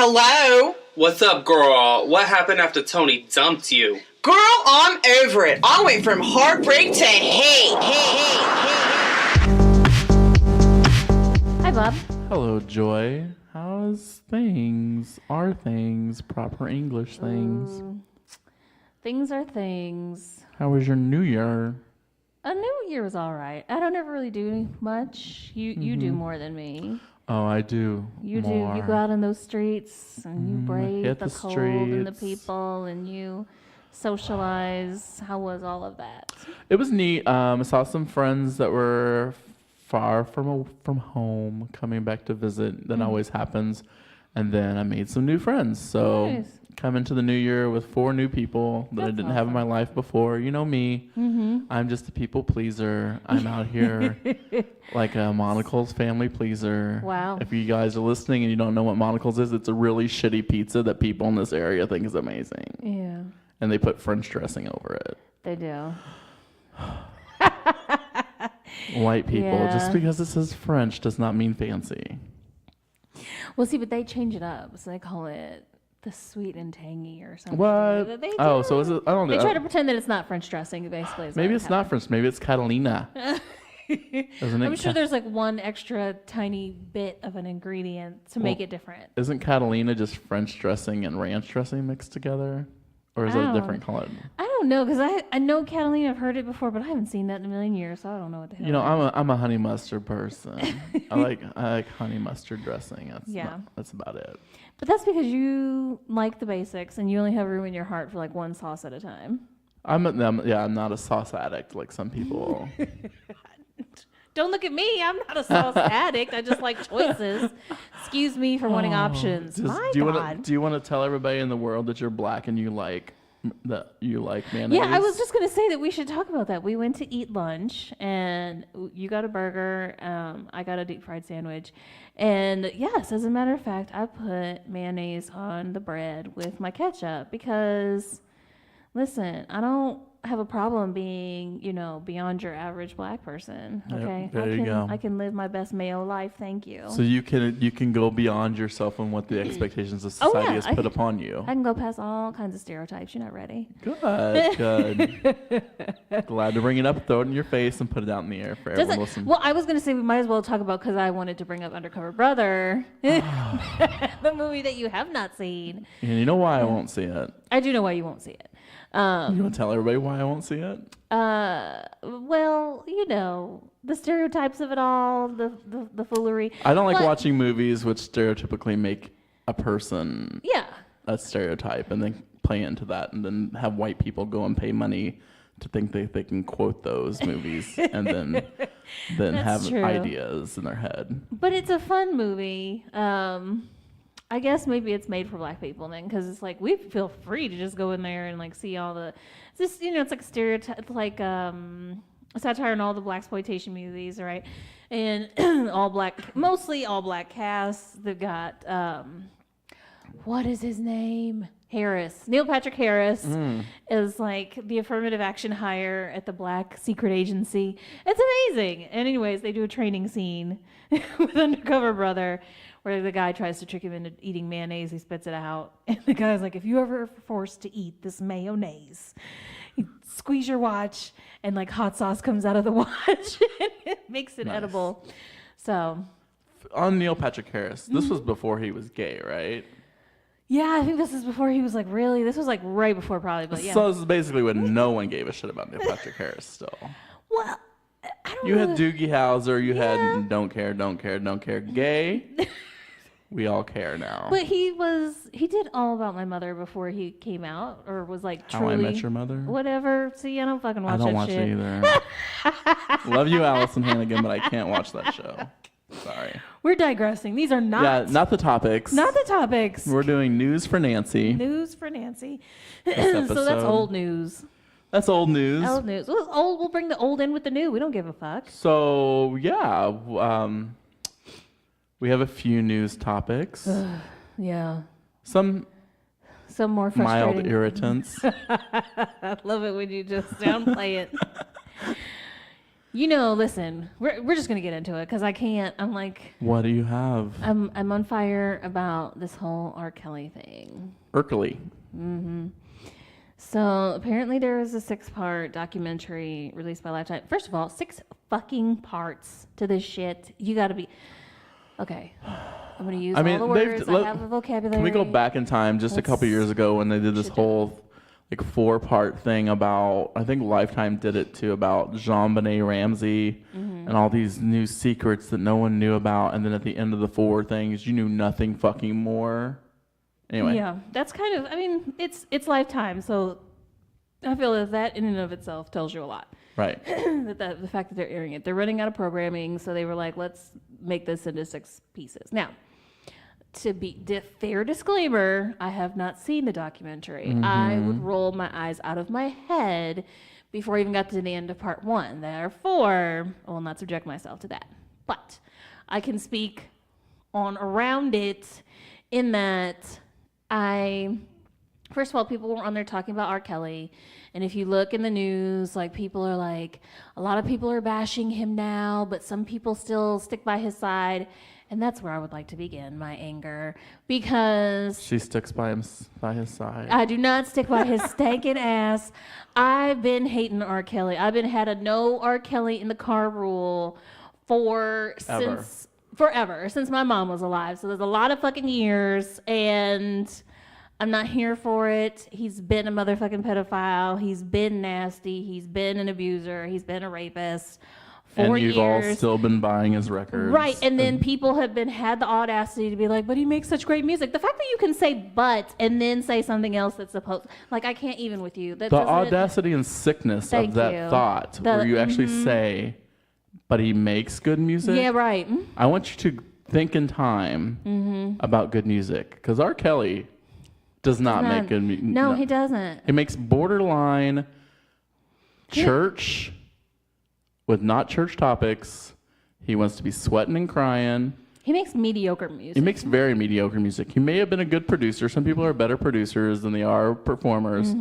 Hello? What's up, girl? What happened after Tony dumped you? Girl, I'm over it. I went from heartbreak to hate. Hi, Bob. Hello, Joy. How's things? Are things proper English things? Things are things. How was your New Year? A New Year was all right. I don't ever really do much. You do more than me. Oh, I do. You more. do. You go out in those streets and you brave hit the the cold and the streets. people and you socialize. How was all of that? It was neat. I saw some friends that were far from home coming back to visit. That always happens. And then I made some new friends. So Nice. come into the new year with 4 new people that I That's didn't have in my life before. You know me. I'm just a people pleaser. I'm out here like a Monocle's family pleaser. Wow. If you guys are listening and you don't know what Monocle's is, it's a really shitty pizza that people in this area think is amazing. Yeah, And they put French dressing over it. they do. White people, Yeah. just because it says French does not mean fancy. Well, see, but they change it up. So they call it the sweet and tangy or something. What? They Oh, do. so is it? I don't know. They try to pretend that it's not French dressing, basically. is Maybe what it's not French. Maybe it's Catalina. Isn't it? I'm sure there's like one extra tiny bit of an ingredient to make it different. Isn't Catalina just French dressing and ranch dressing mixed together? Or is it a different color? I don't know, because I know Catalina, I've heard it before, but I haven't seen that in a million years, so I don't know what the hell. You know, I'm a honey mustard person. I like honey mustard dressing. That's about it. But that's because you like the basics and you only have room in your heart for like one sauce at a time. I'm not a sauce addict like some people. Don't look at me. I'm not a sauce addict. I just like choices. Excuse me for wanting options. My God. Do you want to tell everybody in the world that you're black and you like mayonnaise? Yeah, I was just going to say that we should talk about that. We went to eat lunch, and you got a burger. I got a deep fried sandwich. And yes, as a matter of fact, I put mayonnaise on the bread with my ketchup because, listen, I don't have a problem being, beyond your average black person. Okay, there you go. I can live my best mayo life. Thank you. So you can go beyond yourself and what the expectations of society has put upon you. I can go past all kinds of stereotypes. You're not ready. Good. Glad to bring it up, throw it in your face, and put it out in the air for everyone to listen. Well, I was going to say we might as well talk about, because I wanted to bring up Undercover Brother, the movie that you have not seen. And you know why I won't see it? I do know why you won't see it. You want to tell everybody why I won't see it? Well, the stereotypes of it all, the foolery. I don't like watching movies which stereotypically make a person a stereotype and then play into that and then have white people go and pay money to think they can quote those movies and then have ideas in their head. But it's a fun movie. I guess maybe it's made for black people then, because it's like we feel free to just go in there and like see all the, it's like a stereotype, it's like a satire on all the blaxploitation movies, right? And mostly all black casts. They've got what is his name? Neil Patrick Harris is like the affirmative action hire at the black secret agency. It's amazing. And anyways, they do a training scene with Undercover Brother where the guy tries to trick him into eating mayonnaise. He spits it out. And the guy's like, if you ever are forced to eat this mayonnaise, you squeeze your watch and like hot sauce comes out of the watch and it makes it edible. So on Neil Patrick Harris, this was before he was gay, right? Yeah, I think this is before he was like really. This was like right before probably, but yeah. So this is basically when no one gave a shit about Neil Patrick Harris still. Well, I don't know. You had Doogie Howser, you had don't care, gay. We all care now. But he did All About My Mother before he came out, or was like truly. How I Met Your Mother? Whatever. See, I don't fucking watch that shit. I don't watch it either. Love you, Allison Hannigan, but I can't watch that show. Sorry. We're digressing. These are not. Yeah, not the topics. Not the topics. We're doing news for Nancy. News for Nancy. So that's old news. That's old news. Old news. We'll bring the old in with the new. We don't give a fuck. So yeah, we have a few news topics. Yeah. Some more frustrating. Mild irritants. I love it when you just downplay it. Listen, we're just gonna get into it because I can't. I'm like, what do you have? I'm on fire about this whole R. Kelly thing. Urkelly. So apparently there was a 6-part documentary released by Lifetime. First of all, 6 fucking parts to this shit. You got to be okay. I'm gonna use all the words. I have a vocabulary. Can we go back in time just a couple years ago when they did this whole 4-part thing about, I think Lifetime did it too, about Jean-Benet Ramsey and all these new secrets that no one knew about, and then at the end of the 4 things, you knew nothing fucking more. Anyway. Yeah, that's kind of, it's Lifetime, so I feel that in and of itself tells you a lot. Right. The fact that they're airing it. They're running out of programming, so they were like, let's make this into 6 pieces. Now, to be fair disclaimer, I have not seen the documentary. I would roll my eyes out of my head before I even got to the end of part 1. Therefore, I will not subject myself to that. But I can speak on around it in that first of all, people were on there talking about R. Kelly. And if you look in the news, people are like, a lot of people are bashing him now, but some people still stick by his side. And that's where I would like to begin my anger, because she sticks by his side. I do not stick by his stankin' ass. I've been hating R. Kelly. I've had a no R. Kelly in the car rule forever, since my mom was alive. So there's a lot of fucking years, and I'm not here for it. He's been a motherfucking pedophile. He's been nasty. He's been an abuser. He's been a rapist. And you've all still been buying his records. Right, and then people have had the audacity to be like, but he makes such great music. The fact that you can say but and then say something else that's supposed, I can't even with you. The audacity and sickness of that thought, where you actually say, but he makes good music? Yeah, right. I want you to think in time about good music, because R. Kelly does not make good music. No, he doesn't. He makes borderline church with not church topics. He wants to be sweating and crying. He makes mediocre music. He makes very mediocre music. He may have been a good producer. Some people are better producers than they are performers.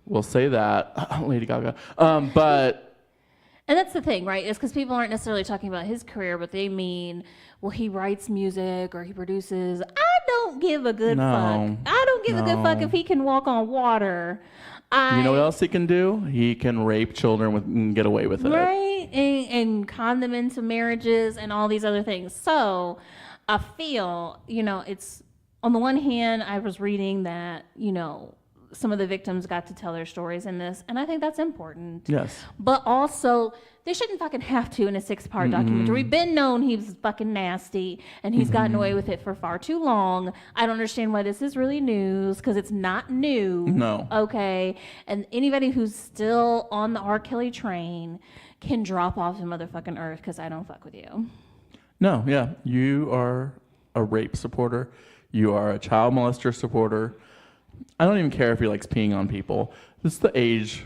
We'll say that. Lady Gaga. But... And that's the thing, right? Is because people aren't necessarily talking about his career, but they mean, well, he writes music or he produces. I don't give a good fuck. I don't give a good fuck if he can walk on water. You know what else he can do? He can rape children and get away with it. Right? And con them into marriages and all these other things. So I feel, it's, on the one hand, I was reading that, some of the victims got to tell their stories in this, and I think that's important. Yes. But also, they shouldn't fucking have to in a 6-part documentary. We've been known he was fucking nasty, and he's gotten away with it for far too long. I don't understand why this is really news, because it's not new. No. Okay? And anybody who's still on the R. Kelly train can drop off the motherfucking earth, because I don't fuck with you. No, yeah. You are a rape supporter. You are a child molester supporter. I don't even care if he likes peeing on people. This is the age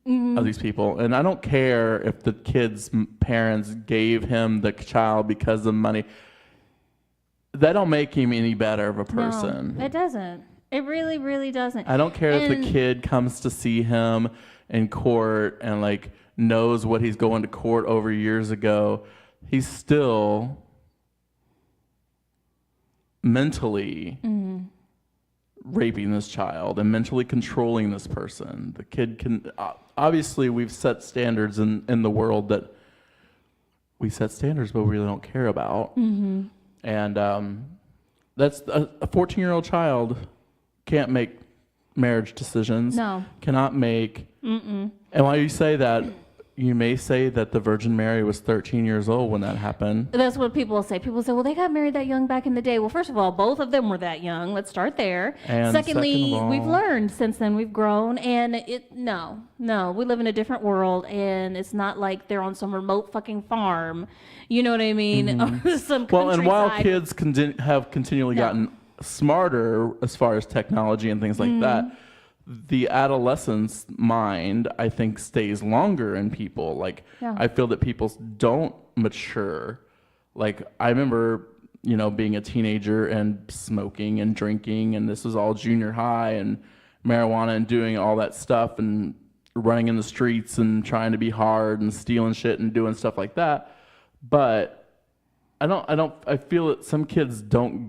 of these people. And I don't care if the kid's parents gave him the child because of money. That don't make him any better of a person. No, it doesn't. It really, really doesn't. I don't care if the kid comes to see him in court and knows what he's going to court over years ago. He's still mentally raping this child and mentally controlling this person. The kid can... obviously, we've set standards in the world that we set standards, but we really don't care about. And that's a 14-year-old child can't make marriage decisions. No. Cannot make... And while you say that, you may say that the Virgin Mary was 13 years old when that happened. That's what people will say. People say, well, they got married that young back in the day. Well, first of all, both of them were that young. Let's start there. And secondly, we've learned since then. We've grown. And no. We live in a different world. And it's not like they're on some remote fucking farm. You know what I mean? Or some well, and while kids have continually gotten smarter as far as technology and things like that, the adolescence mind, I think, stays longer in people. I feel that people don't mature. I remember, being a teenager and smoking and drinking, and this was all junior high, and marijuana and doing all that stuff. And running in the streets and trying to be hard and stealing shit and doing stuff like that. But I feel that some kids don't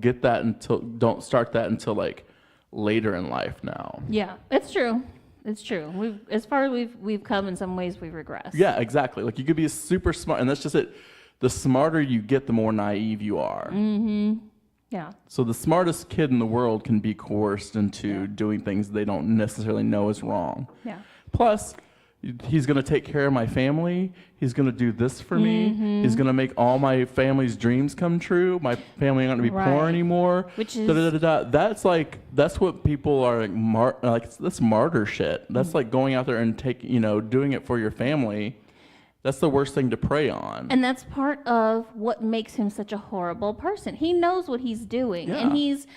start that until like later in life now. Yeah, it's true. It's true. As far as we've come, in some ways we've regressed. Yeah, exactly. Like you could be super smart, and that's just it. The smarter you get, the more naive you are. Mm-hmm. Yeah. So the smartest kid in the world can be coerced into doing things they don't necessarily know is wrong. Yeah. Plus, he's going to take care of my family. He's going to do this for me. He's going to make all my family's dreams come true. My family ain't going to be poor anymore. Which is That's what people are like. That's martyr shit. That's like going out there and doing it for your family. That's the worst thing to prey on. And that's part of what makes him such a horrible person. He knows what he's doing. Yeah. And he's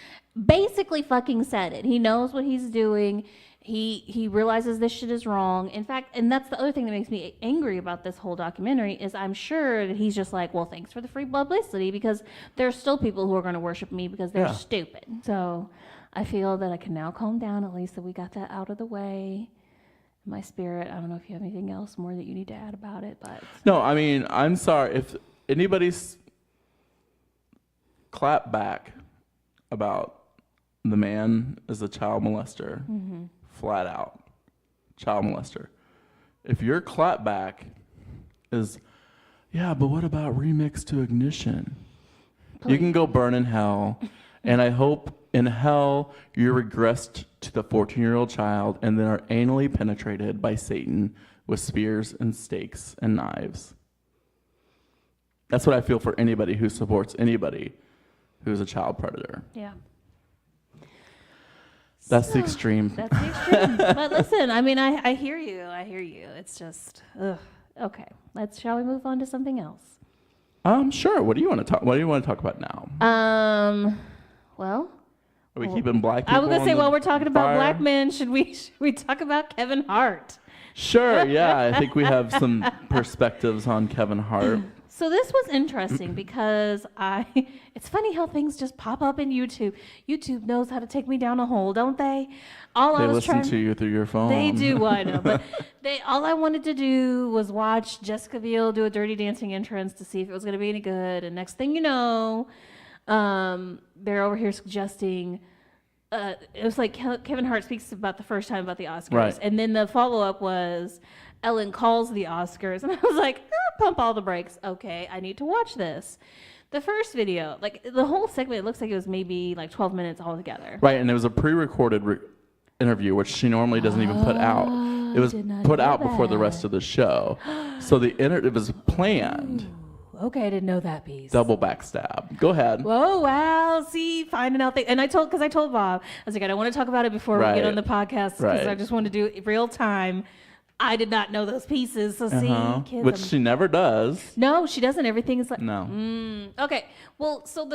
basically fucking said it. He knows what he's doing. He realizes this shit is wrong. In fact, and that's the other thing that makes me angry about this whole documentary is I'm sure that he's just like, well, thanks for the free publicity, because there's still people who are going to worship me because they're stupid. So I feel that I can now calm down, at least that we got that out of the way. My spirit, I don't know if you have anything else more that you need to add about it, but... No, I mean, I'm sorry. If anybody's clap back about the man as a child molester, flat out, child molester. If your clap back is, yeah, but what about Remix to Ignition? Please. You can go burn in hell, and I hope in hell you're regressed to the 14-year-old child and then are anally penetrated by Satan with spears and stakes and knives. That's what I feel for anybody who supports anybody who's a child predator. Yeah. That's the extreme. That's the extreme. But listen, I mean, I hear you. I hear you. It's just, okay. Shall we move on to something else? Sure. What do you want to talk about now? Well, are we keeping black people? I was gonna say, while we're talking about black men, should we talk about Kevin Hart? Sure. Yeah, I think we have some perspectives on Kevin Hart. So this was interesting because it's funny how things just pop up in YouTube. YouTube knows how to take me down a hole, don't they? They listen to you through your phone. They do, I know. But all I wanted to do was watch Jessica Biel do a Dirty Dancing entrance to see if it was going to be any good. And next thing you know, they're over here suggesting, it was like Kevin Hart speaks about the first time about the Oscars. Right. And then the follow-up was Ellen calls the Oscars. And I was like, pump all the brakes. Okay, I need to watch this. The first video, like the whole segment, it looks like it was maybe like 12 minutes altogether. Right, and it was a pre-recorded interview, which she normally doesn't even put out. It was put out before the rest of the show. So it was planned. Ooh, okay, I didn't know that piece. Double backstab. Go ahead. Whoa, wow, see, finding out things. And I told Bob, I was like, I don't want to talk about it before we get on the podcast because I just want to do it real time. I did not know those pieces, so see, kids. Which she never does. No, she doesn't. Everything is like no. Okay, well, so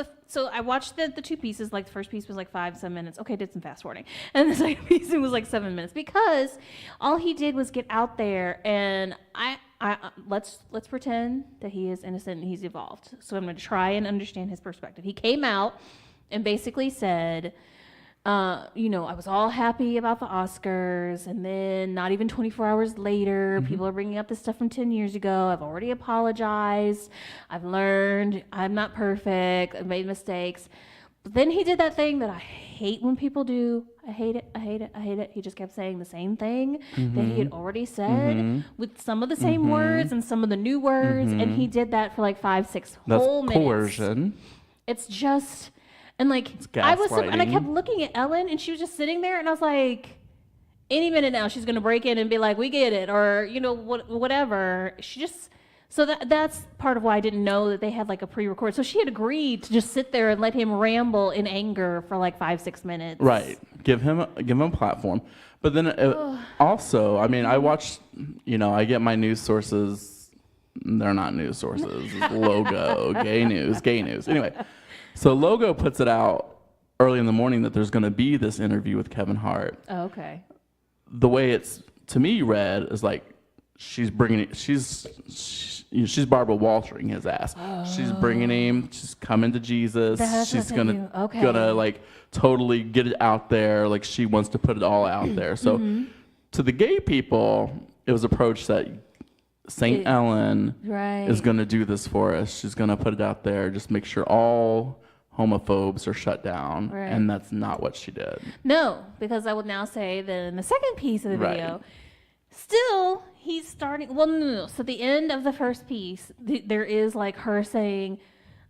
I watched the two pieces. Like the first piece was like 5-7 minutes. Okay, did some fast forwarding, and the second piece was like 7 minutes because all he did was get out there and let's pretend that he is innocent and he's evolved. So I'm going to try and understand his perspective. He came out and basically said, I was all happy about the Oscars, and then not even 24 hours later, people are bringing up this stuff from 10 years ago. I've already apologized. I've learned. I'm not perfect. I've made mistakes. But then he did that thing that I hate when people do. I hate it. I hate it. I hate it. He just kept saying the same thing that he had already said with some of the same words and some of the new words, and he did that for like 5-6 whole minutes. That's coercion. It's just... And like I kept looking at Ellen, and she was just sitting there, and I was like, any minute now she's gonna break in and be like, "We get it," or whatever. So that's part of why I didn't know that they had like a pre-record. So she had agreed to just sit there and let him ramble in anger for like 5-6 minutes. Right, give him a platform. But then also, I mean, I watched. I get my news sources. They're not news sources. It's Logo, gay news. Anyway. So Logo puts it out early in the morning that there's going to be this interview with Kevin Hart. Oh, okay. The way it's to me read is like she's Barbara Waltering his ass. Oh. She's bringing him. She's coming to Jesus. She's gonna like totally get it out there. Like she wants to put it all out there. So to the gay people, it was approached that St. Ellen is going to do this for us. She's going to put it out there, just make sure all homophobes are shut down. Right. And that's not what she did. No, because I would now say that in the second piece of the video, still he's starting. Well, no. So the end of the first piece, there is like her saying,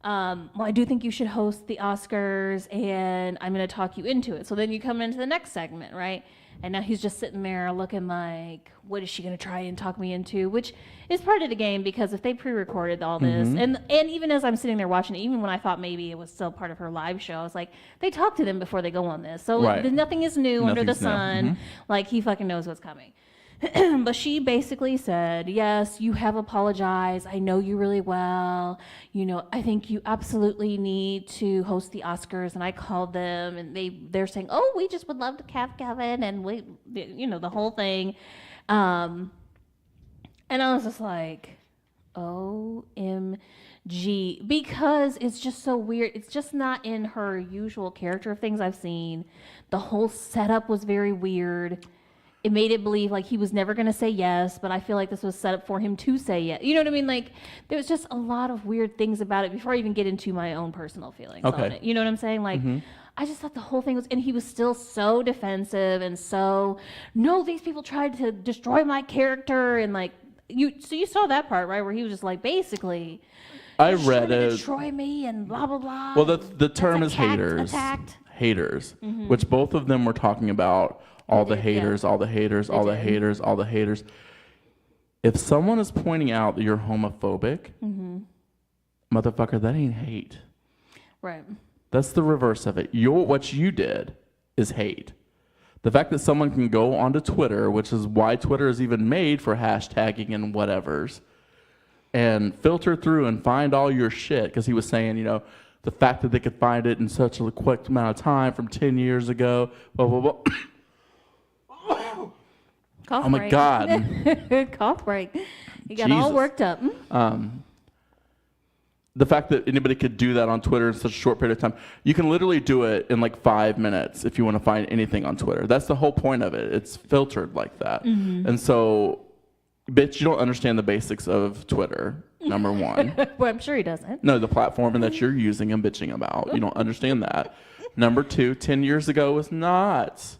well, I do think you should host the Oscars, and I'm going to talk you into it. So then you come into the next segment, right? And now he's just sitting there looking like, what is she going to try and talk me into? Which is part of the game, because if they pre-recorded all this, and even as I'm sitting there watching it, even when I thought maybe it was still part of her live show, I was like, they talk to them before they go on this. So nothing is new under the sun. Like, he fucking knows what's coming. But she basically said, yes, you have apologized. I know you really well. You know, I think you absolutely need to host the Oscars. And I called them, and they're saying, oh, we just would love to have Kevin, and we, you know, the whole thing. And I was just like, OMG, because it's just so weird. It's just not in her usual character of things I've seen. The whole setup was very weird. It made it believe like he was never going to say yes, but I feel like this was set up for him to say yes. You know what I mean? Like, there was just a lot of weird things about it before I even get into my own personal feelings on it. You know what I'm saying? Like, I just thought the whole thing was, and he was still so defensive and so, no, these people tried to destroy my character, and like, you saw that part, right? Where he was just like, basically, I read it. Destroy me and blah, blah, blah. Well, the term is haters. Haters, which both of them were talking about. All the haters, all the haters, all the haters, all the haters. If someone is pointing out that you're homophobic, motherfucker, that ain't hate. Right. That's the reverse of it. What you did is hate. The fact that someone can go onto Twitter, which is why Twitter is even made for hashtagging and whatevers, and filter through and find all your shit, because he was saying, you know, the fact that they could find it in such a quick amount of time from 10 years ago, blah, blah, blah. Cough oh my break. God. Cough break. You got all worked up. The fact that anybody could do that on Twitter in such a short period of time, you can literally do it in like 5 minutes if you want to find anything on Twitter. That's the whole point of it. It's filtered like that. And so, bitch, you don't understand the basics of Twitter, number one. Well, I'm sure he doesn't. No, the platform that you're using and bitching about. You don't understand that. Number two, 10 years ago was not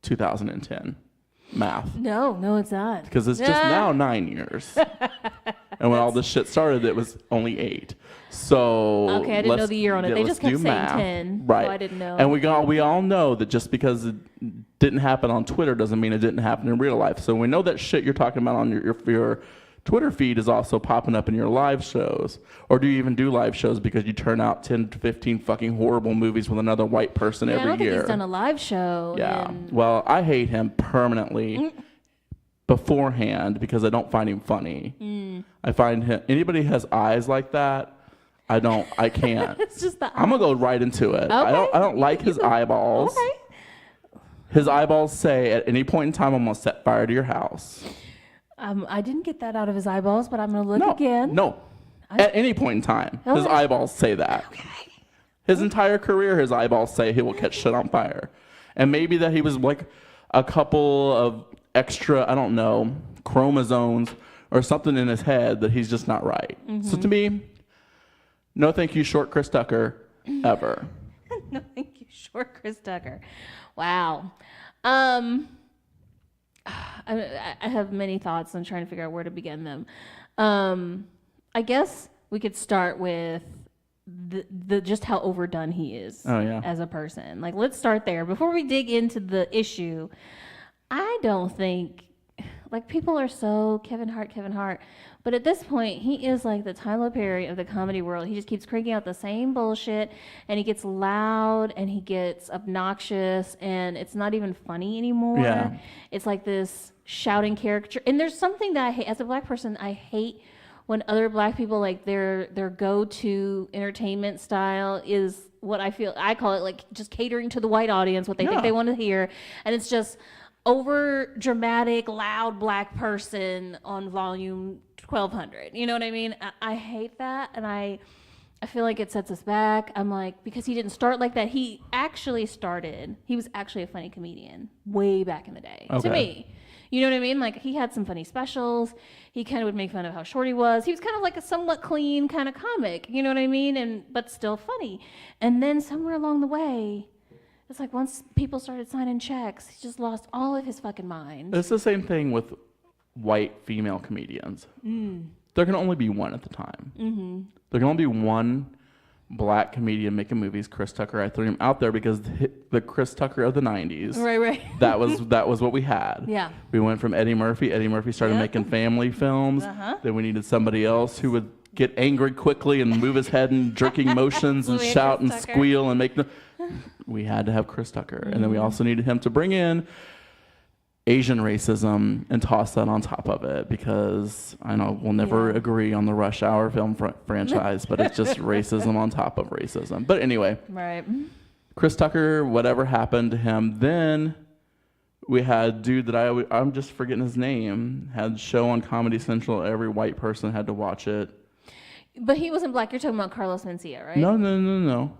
2010. Math. No, it's not. Because it's just now 9 years. And when all this shit started, it was only 8. So okay, I didn't know the year on it. They just kept saying 10. Right. So I didn't know. And we all know that just because it didn't happen on Twitter doesn't mean it didn't happen in real life. So we know that shit you're talking about on your Twitter feed is also popping up in your live shows. Or do you even do live shows because you turn out 10 to 15 fucking horrible movies with another white person every year? I don't think he's done a live show. Yeah. Well, I hate him permanently beforehand because I don't find him funny. I find him, anybody who has eyes like that, I can't. It's just the I'm going to go right into it. Okay. I don't like his eyeballs. Okay. His eyeballs say at any point in time, I'm going to set fire to your house. I didn't get that out of his eyeballs, but I'm going to look again. No. At any point in time, his eyeballs say that. Okay. His entire career, his eyeballs say he will catch shit on fire. And maybe that he was like a couple of extra, I don't know, chromosomes or something in his head that he's just not right. So to me, no thank you, short Chris Tucker, ever. No thank you, short Chris Tucker. Wow. I have many thoughts. I'm trying to figure out where to begin them. I guess we could start with the just how overdone he is as a person. Like, let's start there. Before we dig into the issue, I don't think, like, people are so Kevin Hart. But at this point, he is like the Tyler Perry of the comedy world. He just keeps cranking out the same bullshit, and he gets loud, and he gets obnoxious, and it's not even funny anymore. Yeah. It's like this shouting caricature. And there's something that I hate. As a black person, I hate when other black people, like, their go-to entertainment style is what I call it, like, just catering to the white audience, what they think they want to hear. And it's just over dramatic, loud black person on volume 1200. You know what I mean? I hate that, and I feel like it sets us back. I'm like, because he didn't start like that. He was actually a funny comedian way back in the day. To me. You know what I mean? Like, he had some funny specials. He kind of would make fun of how short he was. He was kind of like a somewhat clean kind of comic. You know what I mean? But still funny. And then somewhere along the way, it's like once people started signing checks, he just lost all of his fucking mind. It's the same thing with white female comedians. There can only be one at the time. There can only be one black comedian making movies. Chris Tucker, I threw him out there because the Chris Tucker of the 90s. Right. That was what we had. Yeah. We went from Eddie Murphy. Eddie Murphy started making family films. Then we needed somebody else who would get angry quickly and move his head in jerking motions and shout and squeal and make we had to have Chris Tucker. And then we also needed him to bring in Asian racism and toss that on top of it, because I know we'll never agree on the Rush Hour film franchise, but it's just racism on top of racism. But anyway, right. Chris Tucker, whatever happened to him, then we had dude that I'm just forgetting his name, had a show on Comedy Central. Every white person had to watch it. But he wasn't black. You're talking about Carlos Mencia, right? No.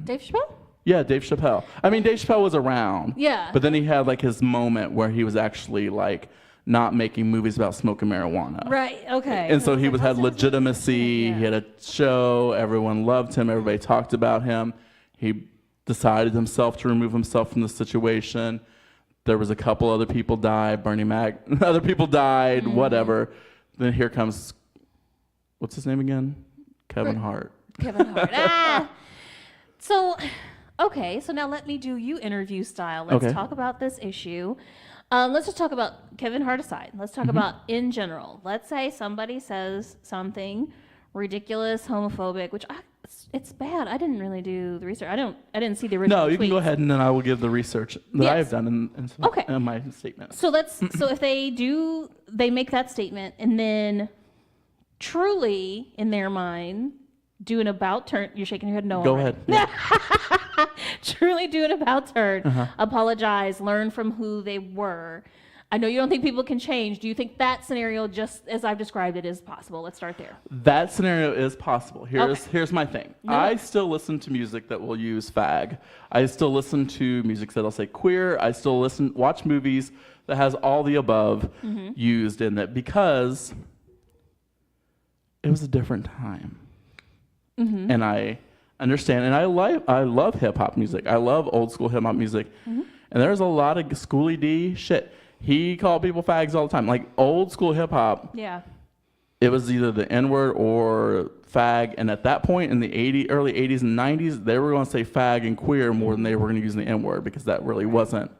Dave Chappelle? Yeah, Dave Chappelle. I mean, Dave Chappelle was around. Yeah. But then he had like his moment where he was actually like not making movies about smoking marijuana. Right, okay. And so he had legitimacy. He had a show. Everyone loved him. Everybody talked about him. He decided himself to remove himself from the situation. There was a couple other people died. Bernie Mac. Other people died. Whatever. Then here comes, what's his name again? Kevin Hart. Kevin Hart. So, okay, so now let me do you interview style. Let's talk about this issue. Let's just talk about Kevin Hart aside. Let's talk about in general. Let's say somebody says something ridiculous, homophobic, which it's bad. I didn't really do the research. I didn't see the original. No, you tweets. can go ahead and then I will give the research that I have done in my statement. So so if they make that statement and then truly in their mind do an about turn. You're shaking your head no. Go ahead. Yeah. Truly do an about turn. Apologize. Learn from who they were. I know you don't think people can change. Do you think that scenario, just as I've described it, is possible? Let's start there. That scenario is possible. Here's my thing. I still listen to music that will use fag. I still listen to music that'll say queer. I still watch movies that has all the above used in it, because it was a different time. And I understand, and I love hip hop music. I love old school hip hop music, and there's a lot of Schooly D shit. He called people fags all the time, like old school hip hop. Yeah, it was either the N word or fag, and at that point in the early 80s and 90s, they were going to say fag and queer more than they were going to use the N word, because that really wasn't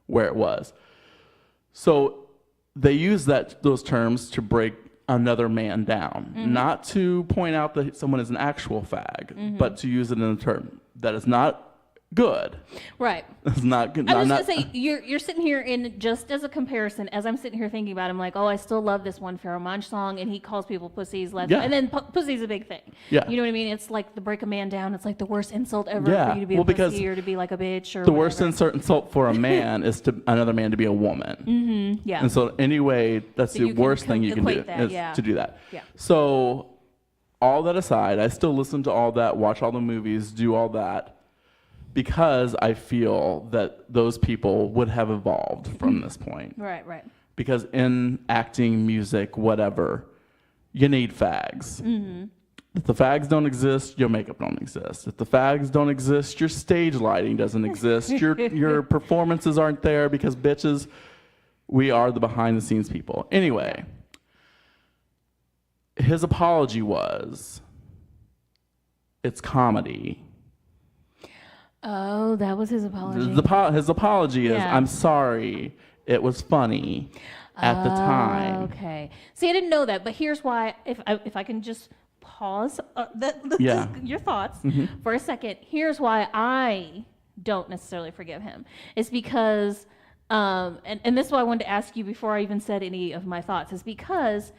where it was. So they used those terms to break another man down, not to point out that someone is an actual fag, but to use it in a term that is not good. Right. It's not good. I was going to say, you're sitting here in, just as a comparison, as I'm sitting here thinking about it, I'm like, oh, I still love this one Pharoah Monch song, and he calls people pussies. And then pussy's a big thing. Yeah. You know what I mean? It's like the break a man down. It's like the worst insult ever for you to be a pussy or to be like a bitch or the whatever. Worst insult for a man is to another man to be a woman. Yeah. And so anyway, that's the worst thing you can do, is to do that. Yeah. So all that aside, I still listen to all that, watch all the movies, do all that, because I feel that those people would have evolved from this point. Right. Because in acting, music, whatever, you need fags. If the fags don't exist, your makeup don't exist. If the fags don't exist, your stage lighting doesn't exist. Your performances aren't there, because bitches, we are the behind the scenes people. Anyway, his apology was, it's comedy. Oh, that was his apology. His apology is, I'm sorry, it was funny at the time. Okay. See, I didn't know that, but here's why, if I can just pause your thoughts for a second. Here's why I don't necessarily forgive him. It's because, and this is why I wanted to ask you before I even said any of my thoughts, is because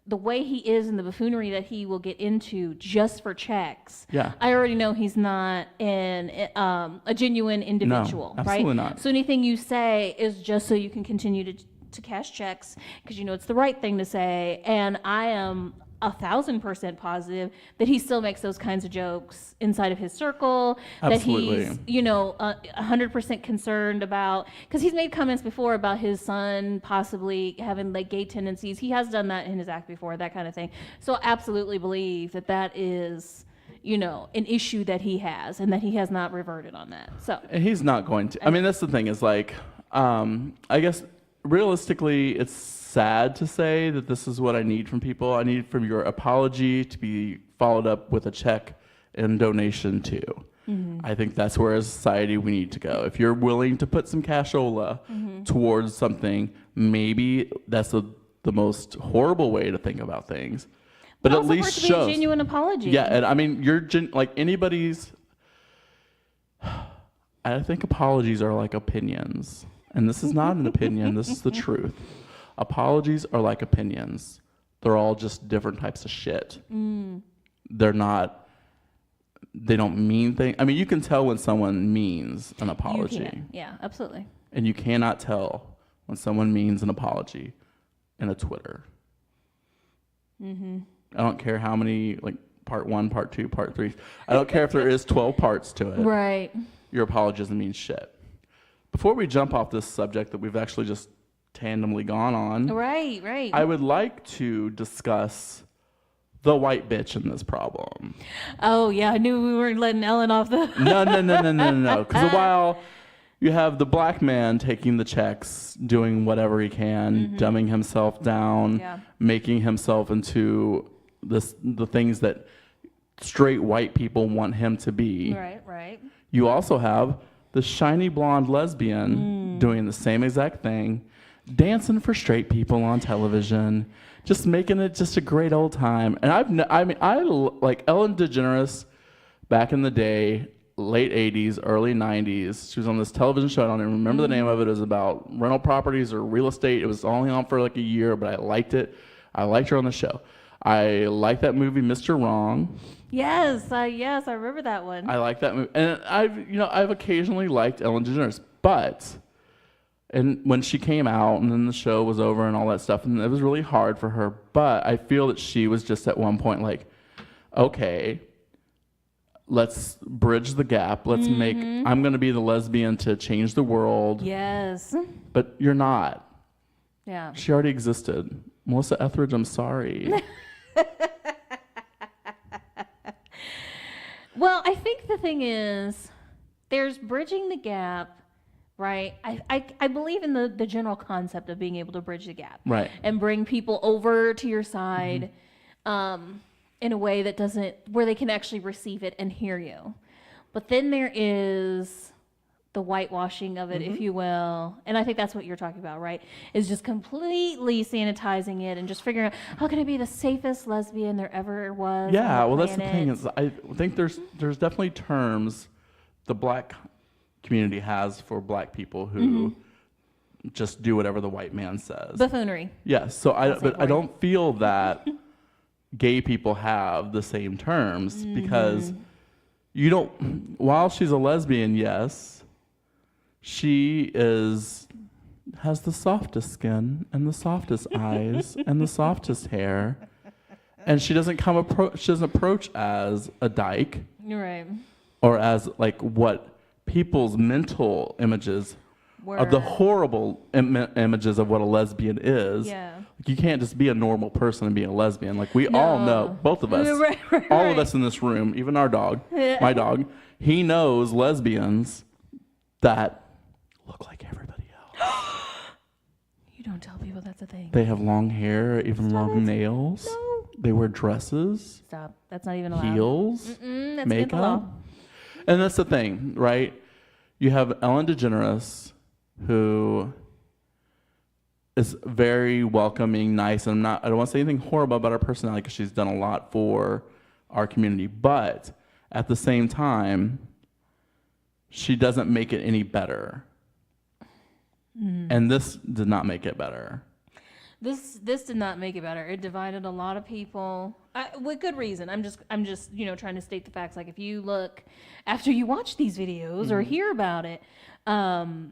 the way he is and the buffoonery that he will get into just for checks, I already know he's not a genuine individual, no, absolutely right? Not. So anything you say is just so you can continue to cash checks, because you know it's the right thing to say. And I am 1,000% positive that he still makes those kinds of jokes inside of his circle. Absolutely. That he's 100% concerned about, because he's made comments before about his son possibly having like gay tendencies. He has done that in his act before, that kind of thing. So absolutely believe that is an issue that he has, and that he has not reverted on that. So and he's not going to. I mean, that's the thing is like, I guess realistically, it's sad to say that this is what I need from people. I need from your apology to be followed up with a check and donation too. Mm-hmm. I think that's where as a society we need to go. If you're willing to put some cashola towards something, maybe that's the most horrible way to think about things. But at least shows. Be a genuine apology. Yeah, and I mean, you're like anybody's. I think apologies are like opinions, and this is not an opinion. This is the truth. Apologies are like opinions. They're all just different types of shit. They're not. They don't mean things. I mean, you can tell when someone means an apology. You can. Yeah, absolutely. And you cannot tell when someone means an apology in a Twitter. I don't care how many, like, part 1, part 2, part 3. I don't care if there is 12 parts to it. Right. Your apology doesn't mean shit. Before we jump off this subject that we've actually just tandemly gone on. Right. I would like to discuss the white bitch in this problem. Oh, yeah. I knew we weren't letting Ellen off the... No. Because while you have the black man taking the checks, doing whatever he can, dumbing himself down, making himself into the things that straight white people want him to be. Right. You also have the shiny blonde lesbian doing the same exact thing, dancing for straight people on television, just making it just a great old time. And I like Ellen DeGeneres back in the day, late 80s, early 90s. She was on this television show. I don't even remember the name of it. It was about rental properties or real estate. It was only on for like a year, but I liked it. I liked her on the show. I like that movie, Mr. Wrong. Yes, I remember that one. I like that movie, and I've occasionally liked Ellen DeGeneres, and when she came out, and then the show was over and all that stuff, and it was really hard for her. But I feel that she was just at one point like, okay, let's bridge the gap. Let's make. I'm going to be the lesbian to change the world. Yes. But you're not. Yeah. She already existed. Melissa Etheridge, I'm sorry. Well, I think the thing is, there's bridging the gap, right? I believe in the general concept of being able to bridge the gap. Right. And bring people over to your side in a way that where they can actually receive it and hear you. But then there is the whitewashing of it, if you will. And I think that's what you're talking about, right? Is just completely sanitizing it and just figuring out, how can I be the safest lesbian there ever was? Yeah, well, that's the thing. Is I think there's definitely terms the black community has for black people who just do whatever the white man says. Buffoonery. Yes. So I don't feel that gay people have the same terms because you don't. While she's a lesbian, yes. She has the softest skin and the softest eyes and the softest hair, and she doesn't approach as a dyke, right? Or as like what people's mental images of the horrible images of what a lesbian is. Yeah, like you can't just be a normal person and be a lesbian. Like we all know, both of us, all of us in this room, even our dog, my dog, he knows lesbians that look like everybody else. You don't tell people that's a thing. They have long hair, even long nails. No. They wear dresses. Stop. That's not even allowed. Heels. That's makeup. And that's the thing, right? You have Ellen DeGeneres, who is very welcoming, nice, and I don't want to say anything horrible about her personality because she's done a lot for our community, but at the same time, she doesn't make it any better. And this did not make it better. This did not make it better. It divided a lot of people with good reason. I'm just trying to state the facts. Like if you look after you watch these videos or hear about it, the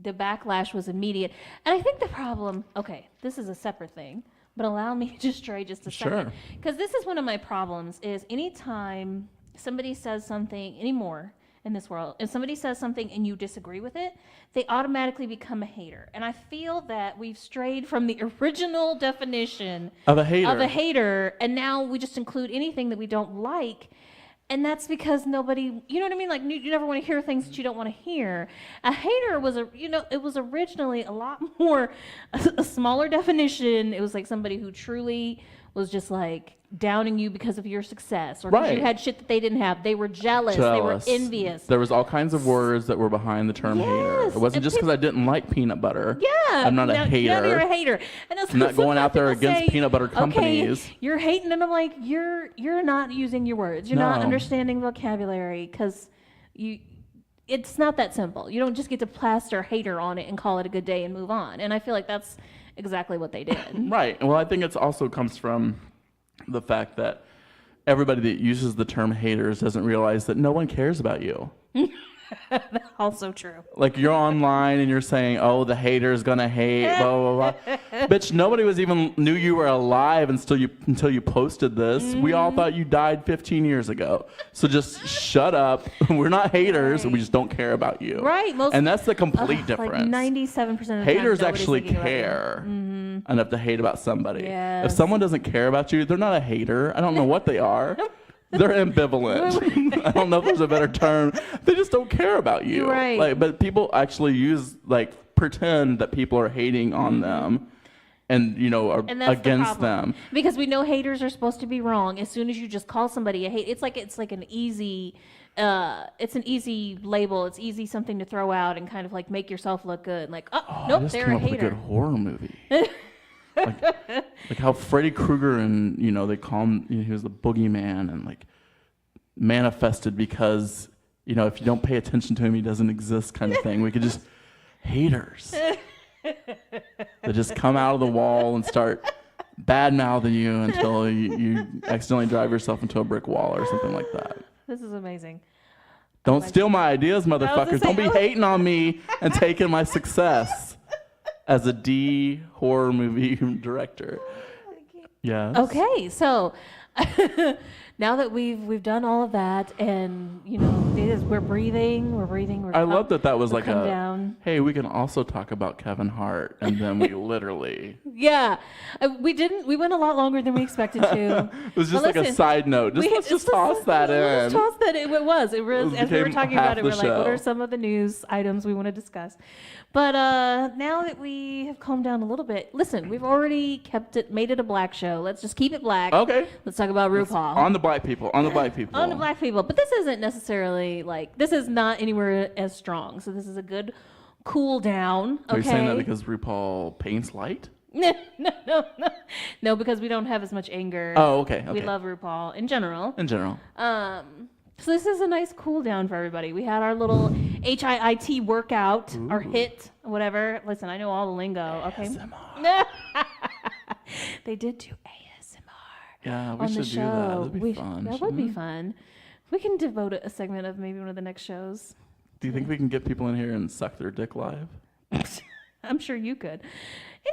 backlash was immediate. And I think the problem. Okay, this is a separate thing, but allow me to stray just a second. Because this is one of my problems is anytime somebody says something anymore in this world, if somebody says something and you disagree with it, they automatically become a hater. And I feel that we've strayed from the original definition of a hater, and now we just include anything that we don't like. And that's because nobody, you know what I mean? Like, you never want to hear things that you don't want to hear. A hater was it was originally a lot more, a smaller definition. It was like somebody who truly was just like downing you because of your success or because you had shit that they didn't have. They were jealous. They were envious. There was all kinds of words that were behind the term hater. It wasn't just because I didn't like peanut butter. Yeah. I'm not a hater. Now you're a hater. And I'm not going out there against peanut butter companies. Okay, you're hating, and I'm like, you're not using your words. You're not understanding vocabulary because it's not that simple. You don't just get to plaster hater on it and call it a good day and move on. And I feel like that's exactly what they did. Right. Well, I think it also comes from the fact that everybody that uses the term haters doesn't realize that no one cares about you. That's also true. Like, you're online and you're saying, oh, the hater's gonna hate, blah, blah, blah. Bitch, nobody knew you were alive until you posted this. Mm-hmm. We all thought you died 15 years ago. So just shut up. We're not haters. Right. We just don't care about you. Right. And that's the complete difference. Like 97% of the haters actually care enough to hate about somebody. Yes. If someone doesn't care about you, they're not a hater. I don't know what they are. They're ambivalent. I don't know if there's a better term. They just don't care about you. Right. Like, but people actually pretend that people are hating on them and, are against them. Because we know haters are supposed to be wrong. As soon as you just call somebody a hate, it's like an easy label. It's easy something to throw out and kind of like make yourself look good. Like, nope, they're a hater. I just came up with a good horror movie. like how Freddy Krueger and they call him, he was the boogeyman and like manifested because if you don't pay attention to him he doesn't exist kind of thing. We could just haters that just come out of the wall and start bad mouthing you until you accidentally drive yourself into a brick wall or something like that. This is amazing. Don't steal my ideas, motherfuckers. Don't be hating on me and taking my success as a D horror movie director. Yes. Okay, so now that we've done all of that, and we're breathing. I love that was like down. Hey, we can also talk about Kevin Hart, and then we literally. Yeah, we went a lot longer than we expected to. It was just a side note. Let's just toss that in. Let's toss that in. It was as we were talking about it. We're like, what are some of the news items we want to discuss? But now that we have calmed down a little bit, listen, we've already made it a black show. Let's just keep it black. Okay. Let's talk about RuPaul. On the black people. On the black people. But this isn't necessarily this is not anywhere as strong. So this is a good cool down. Okay? Are you saying that because RuPaul paints light? No, because we don't have as much anger. Oh, okay. We love RuPaul in general. So this is a nice cool down for everybody. We had our little HIIT workout, our HIT, whatever. Listen, I know all the lingo. Okay. ASMR. They did do ASMR. Yeah, we should do that. That'd be fun. That would be fun. We can devote a segment of maybe one of the next shows. Do you think we can get people in here and suck their dick live? I'm sure you could.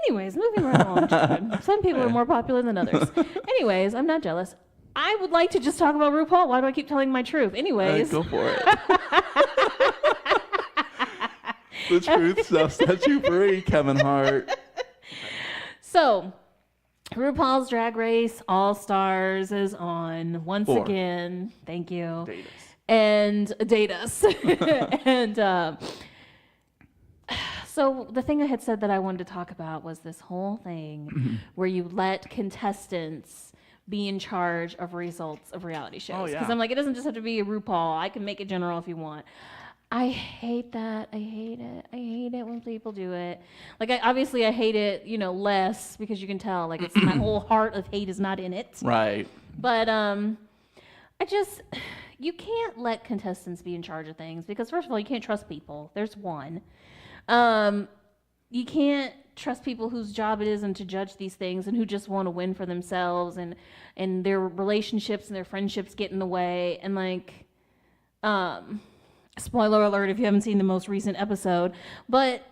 Anyways, moving right along. Some people are more popular than others. Anyways, I'm not jealous. I would like to just talk about RuPaul. Why do I keep telling my truth? Anyways. Go for it. The truth shall set you free, Kevin Hart. So, RuPaul's Drag Race All-Stars is on once again. Thank you. Date us. And date us. And so the thing I had said that I wanted to talk about was this whole thing where you let contestants be in charge of results of reality shows. Because I'm like, it doesn't just have to be a RuPaul. I can make it general if you want. I hate that. I hate it. I hate it when people do it. Like, obviously I hate it, less because you can tell, like, it's my whole heart of hate is not in it. Right. But you can't let contestants be in charge of things because, first of all, you can't trust people. There's one. You can't trust people whose job it isn't to judge these things and who just want to win for themselves, and their relationships and their friendships get in the way. And like, spoiler alert if you haven't seen the most recent episode, but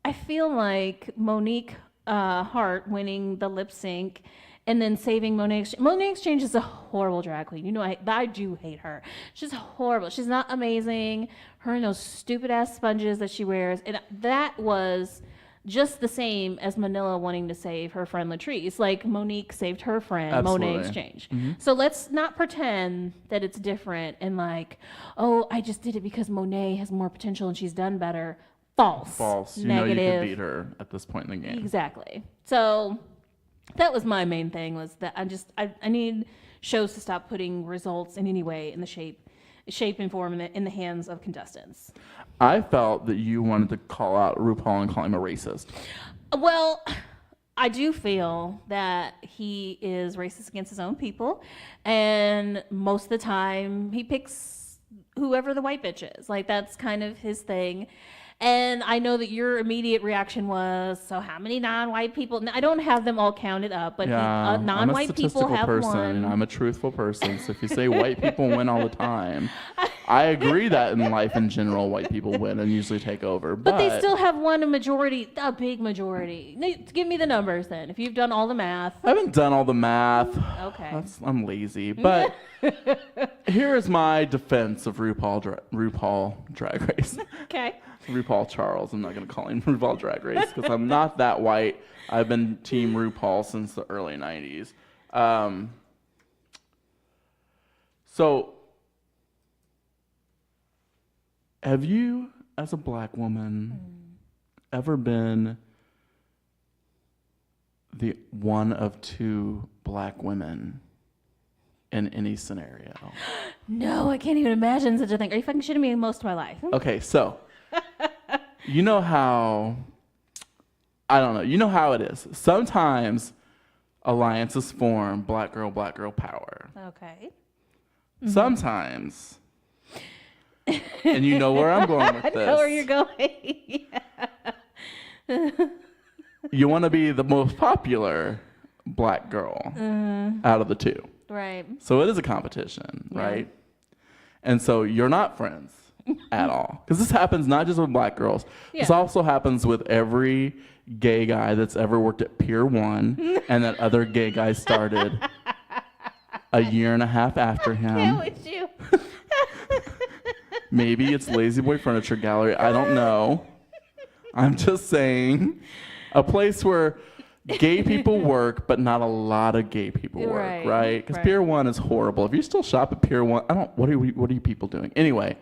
I feel like Monique Hart winning the lip sync and then saving Monet Exchange. Monet Exchange is a horrible drag queen. You know, I do hate her. She's horrible. She's not amazing. Her and those stupid ass sponges that she wears. And that was just the same as Manila wanting to save her friend Latrice. Like Monique saved her friend, Absolutely. Monet Exchange. So let's not pretend that it's different and like, oh, I just did it because Monet has more potential and she's done better. False. You Negative. know you can beat her at this point in the game. Exactly. So that was my main thing, was that I need shows to stop putting results in any way in the shape and form in the hands of contestants. I felt that you wanted to call out RuPaul and call him a racist. Well, I do feel that he is racist against his own people, and most of the time he picks whoever the white bitch is. Like, that's kind of his thing. And I know that your immediate reaction was, so how many non-white people? I don't have them all counted up, but non-white people have person, won. And I'm a truthful person, so if you say white people win all the time, I agree that in life in general, white people win and usually take over. But they still have won a big majority. Give me the numbers then, if you've done all the math. I haven't done all the math. Okay. I'm lazy. But here is my defense of RuPaul Drag Race. Okay. RuPaul Charles. I'm not going to call him RuPaul Drag Race because I'm not that white. I've been Team RuPaul since the early 90s. So, have you, as a black woman, ever been the one of two black women in any scenario? No, I can't even imagine such a thing. Are you fucking shitting me? Most of my life. Okay, so you know how, I don't know, you know how it is. Sometimes alliances form, black girl power. Okay. Sometimes, and you know where I'm going with this. I know where you're going. You want to be the most popular black girl out of the two. Right. So it is a competition, right? And so you're not friends at all. Because this happens not just with black girls. Yeah. This also happens with every gay guy that's ever worked at Pier 1 and that other gay guy started a year and a half after him. Yeah, with you. Maybe it's Lazy Boy Furniture Gallery. I don't know. I'm just saying a place where gay people work, but not a lot of gay people work, right? Because Pier 1 is horrible. If you still shop at Pier 1, what are you people doing? Anyway,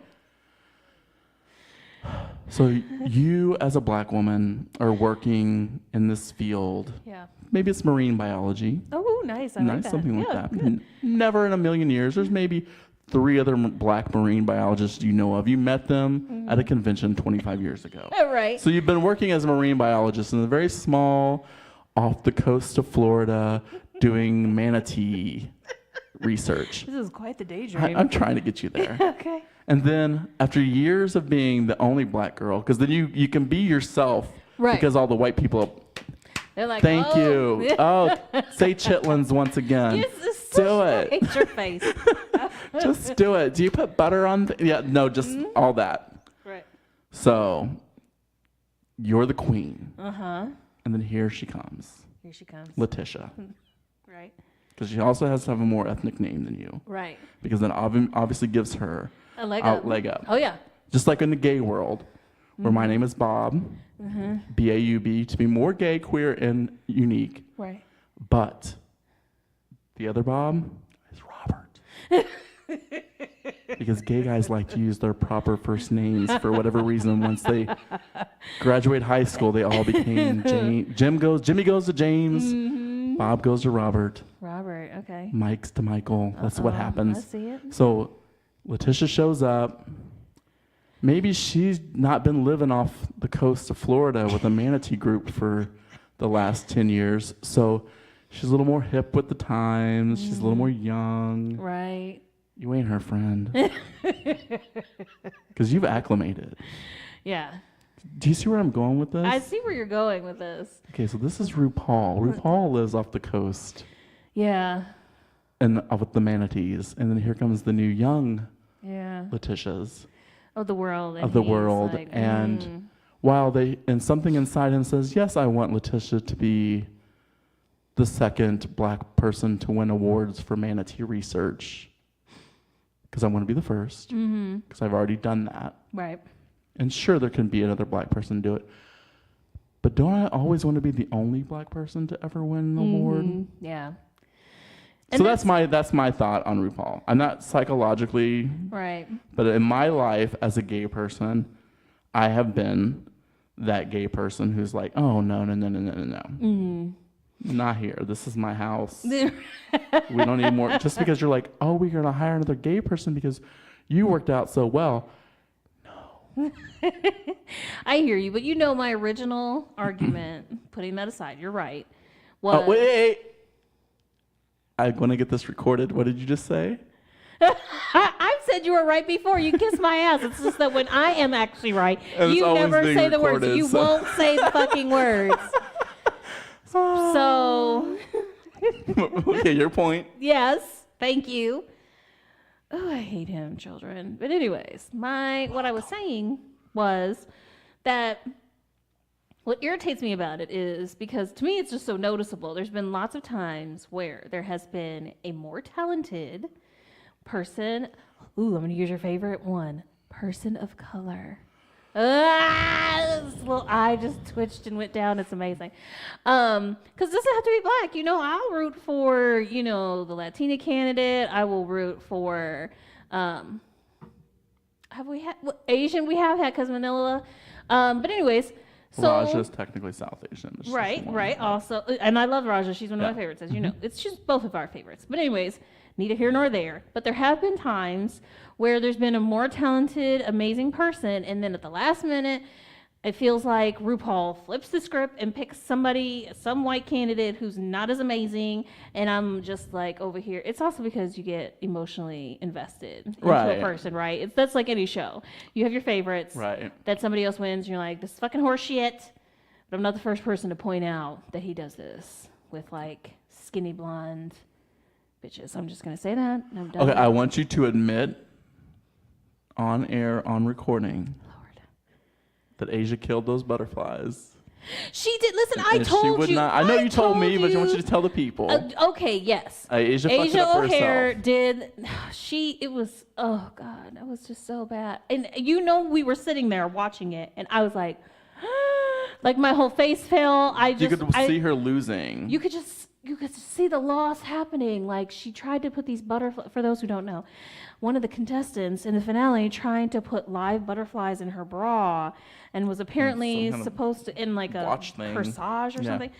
so you as a black woman are working in this field. Yeah. Maybe it's marine biology. Oh, nice. I like that. Something like Yeah, that. good. Never in a million years. There's maybe 3 other black marine biologists you know of. You met them at a convention 25 years ago. All right. So you've been working as a marine biologist in a very small, off the coast of Florida, doing manatee research. This is quite the daydream. I'm trying to get you there. Okay. And then after years of being the only black girl, because then you can be yourself, Right. because all the white people They're like, thank you. Oh, say chitlins once again. Yes, it's Do so it. hate your face. Just do it. Do you put butter on? Yeah, no, just all that. Right. So you're the queen. Uh-huh. And then here she comes, Here she comes. Letitia. Right. Because she also has to have a more ethnic name than you. Right. Because then obviously gives her A leg a up. leg up. Oh, yeah. Just like in the gay world, where my name is Bob, B-A-U-B, to be more gay, queer, and unique. Right. But the other Bob is Robert. Because gay guys like to use their proper first names for whatever reason. Once they graduate high school, they all became James. Jimmy goes to James. Bob goes to Robert. Robert, okay. Mike's to Michael. That's what happens. I see it. So Letitia shows up. Maybe she's not been living off the coast of Florida with a manatee group for the last 10 years. So she's a little more hip with the times. She's a little more young. Right. You ain't her friend. Because you've acclimated. Yeah. Do you see where I'm going with this? I see where you're going with this. Okay, so this is RuPaul. RuPaul lives off the coast Yeah. and with the manatees. And then here comes the new young Yeah. Letitias Of the world. And of the he's world. like, And while and something inside him says, yes, I want Letitia to be the second black person to win awards for manatee research because I want to be the first because I've already done that. Right. And sure, there can be another black person do it. But don't I always want to be the only black person to ever win an award? Yeah. So that's my thought on RuPaul. I'm not psychologically right, but in my life as a gay person, I have been that gay person who's like, oh no. Not here. This is my house. We don't need more. Just because you're like, oh, we're gonna hire another gay person because you worked out so well. No. I hear you, but my original argument, putting that aside, you're right. Was, wait. I'm going to get this recorded. What did you just say? I've said you were right before. You kiss my ass. It's just that when I am actually right, you never say the words. You won't say the fucking words. So. Okay, your point. Yes, thank you. Oh, I hate him, children. But anyways, what I was saying was that what irritates me about it is because to me it's just so noticeable. There's been lots of times where there has been a more talented person. Ooh, I'm going to use your favorite one. Person of color. This little eye just twitched and went down. It's amazing. Because it doesn't have to be black. I'll root for, the Latina candidate. I will root for, have we had, Asian we have had because Manila. But anyways, so. Raja's technically South Asian. Right. Also, and I love Raja. She's one of my favorites, as you know. It's just both of our favorites. But anyways, neither here nor there. But there have been times where there's been a more talented, amazing person, and then at the last minute, it feels like RuPaul flips the script and picks some white candidate who's not as amazing, and I'm just like over here. It's also because you get emotionally invested into a person, right? That's like any show. You have your favorites. Right. That somebody else wins, and you're like, this is fucking horse shit. But I'm not the first person to point out that he does this with like skinny blonde bitches. I'm just gonna say that. And I'm done. Okay, I want you to admit on air, on recording, that Asia killed those butterflies. She did. Listen, I told you. I know you told me, but I want you to tell the people. Okay, yes. Asia O'Hare did. It was, oh God, that was just so bad. And we were sitting there watching it, and I was like, like my whole face fell. You could see her losing. You could see the loss happening. Like she tried to put these butterflies, for those who don't know, one of the contestants in the finale trying to put live butterflies in her bra and was apparently supposed to, in like a corsage or something,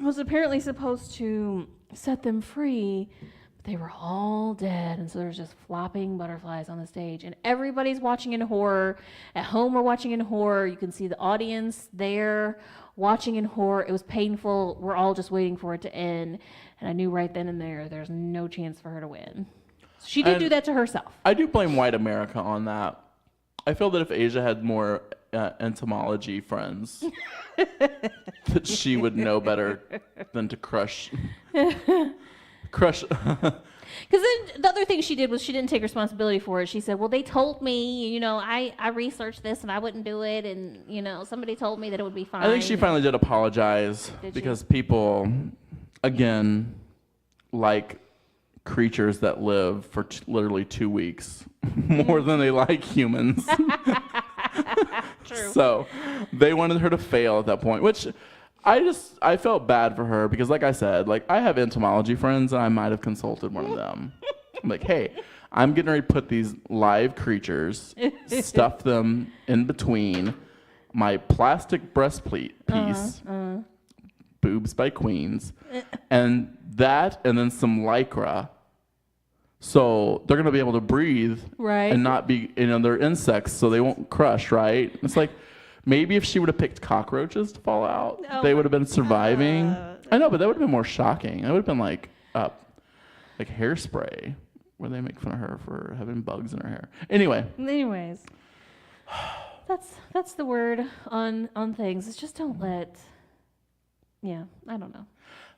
was apparently supposed to set them free, but they were all dead. And so there was just flopping butterflies on the stage, and everybody's watching in horror. At home, we're watching in horror. You can see the audience there watching in horror. It was painful. We're all just waiting for it to end. And I knew right then and there's no chance for her to win. So she did do that to herself. I do blame white America on that. I feel that if Asia had more entomology friends, that she would know better than to crush. Because then the other thing she did was she didn't take responsibility for it. She said, well, they told me, I researched this and I wouldn't do it. And, somebody told me that it would be fine. I think she finally did apologize because people, again, like creatures that live for literally 2 weeks more than they like humans. True. So they wanted her to fail at that point, which I felt bad for her because, like I said, like I have entomology friends and I might have consulted one of them. I'm like, hey, I'm getting ready to put these live creatures, stuff them in between my plastic breastplate piece, boobs by Queens, and then some Lycra. So they're going to be able to breathe and not be, they're insects, so they won't crush, right? It's like, maybe if she would have picked cockroaches to fall out, they would have been surviving. I know, but that would have been more shocking. It would have been like Hairspray, where they make fun of her for having bugs in her hair. Anyways, that's the word on things. It's just don't let. Yeah, I don't know.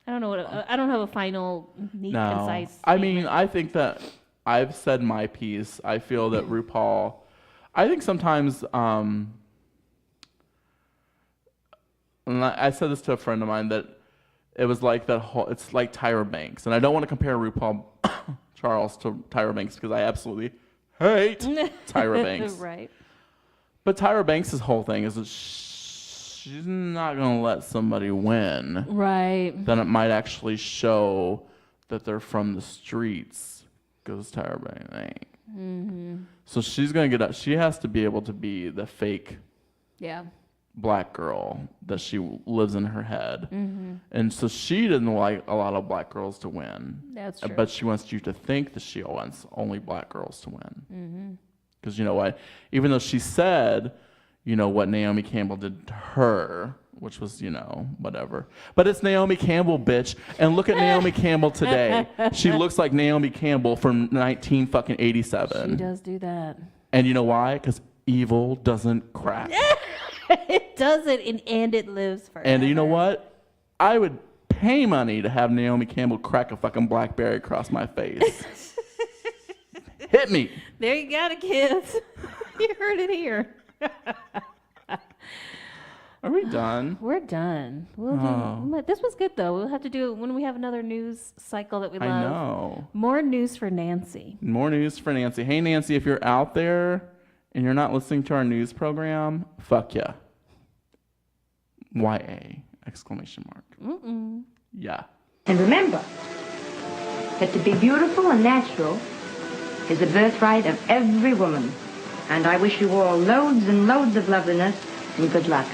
I don't have a final neat, concise statement. I mean, I think that I've said my piece. I feel that RuPaul. I think sometimes. and I said this to a friend of mine, that it was like that whole, it's like Tyra Banks. And I don't want to compare RuPaul Charles to Tyra Banks because I absolutely hate Tyra Banks. Right. But Tyra Banks' whole thing is that she's not going to let somebody win. Right. Then it might actually show that they're from the streets, because Tyra Banks ain't. Mm-hmm. So she's going to get up. She has to be able to be the fake black girl that she lives in her head. Mm-hmm. And so she didn't like a lot of black girls to win. That's true. But she wants you to think that she wants only black girls to win. Because you know what? Even though she said, you know, what Naomi Campbell did to her, which was, you know, whatever. But it's Naomi Campbell, bitch. And look at Naomi Campbell today. She looks like Naomi Campbell from 1987. She does do that. And you know why? Because evil doesn't crack. It doesn't, and it lives forever. And you know what? I would pay money to have Naomi Campbell crack a fucking blackberry across my face. Hit me. There you got it, kids. You heard it here. Are we done? We're done. We'll do. This was good though. We'll have to do it when we have another news cycle that we love. I know. More news for Nancy. More news for Nancy. Hey Nancy, if you're out there and you're not listening to our news program, fuck ya. YA! Exclamation mark. Yeah. And remember that to be beautiful and natural is the birthright of every woman. And I wish you all loads and loads of loveliness and good luck.